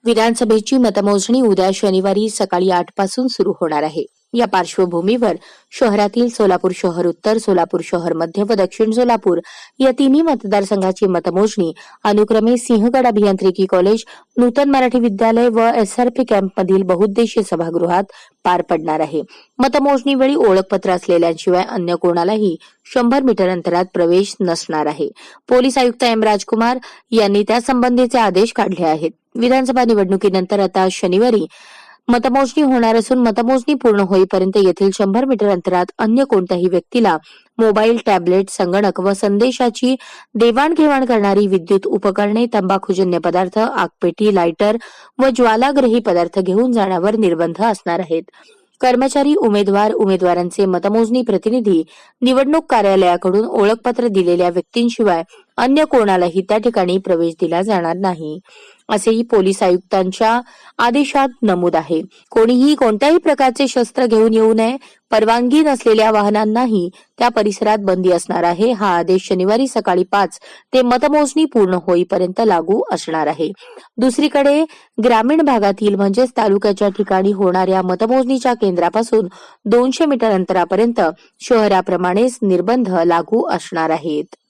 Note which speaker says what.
Speaker 1: विधानसभेची मतमोजणी उद्या शनिवारी सकाळी 8 पासून सुरू होणार आहे. या पार्श्वभूमीवर शहरातील सोलापूर शहर उत्तर, सोलापूर शहर मध्य व दक्षिण सोलापूर या तिन्ही मतदारसंघाची मतमोजणी अनुक्रमे सिंहगड अभियांत्रिकी कॉलेज, नूतन मराठी विद्यालय व एसआरपी कॅम्पमधील बहुउद्देशीय सभागृहात पार पडणार आहे. मतमोजणीवेळी ओळखपत्र असलेल्यांशिवाय अन्य कोणालाही 100 मीटर अंतरात प्रवेश नसणार आहे. पोलीस आयुक्त एम राजकुमार यांनी त्यासंबंधीचे आदेश काढले आहेत. विधानसभा निवडणुकीनंतर आता शनिवारी मतमोजणी होणार असून मतमोजणी पूर्ण होईपर्यंत येथील 100 मीटर अंतरात अन्य कोणत्याही व्यक्तीला मोबाईल, टॅबलेट, संगणक व संदेशाची देवाणघेवाण करणारी विद्युत उपकरणे, तंबाखूजन्य पदार्थ, आगपेटी, लायटर व ज्वालाग्रही पदार्थ घेऊन जाण्यावर निर्बंध असणार आहेत. कर्मचारी, उमेदवारांचे मतमोजणी प्रतिनिधी निवडणूक कार्यालयाकडून ओळखपत्र दिलेल्या व्यक्तींशिवाय अन्य कोणालाही त्या ठिकाणी प्रवेश दिला जाणार नाही, असेही पोलीस आयुक्तांच्या आदेशात नमूद आहे. कोणीही कोणत्याही प्रकारचे शस्त्र घेऊन येऊ नये. परवानगी नसलेल्या वाहनांनाही त्या परिसरात बंदी असणार आहे. हा आदेश शनिवारी सकाळी 5 ते मतमोजणी पूर्ण होईपर्यंत लागू असणार आहे. दुसरीकडे ग्रामीण भागातील म्हणजेच तालुक्याच्या ठिकाणी होणाऱ्या मतमोजणीच्या केंद्रापासून 200 मीटर अंतरापर्यंत शहराप्रमाणेच निर्बंध लागू असणार आहेत.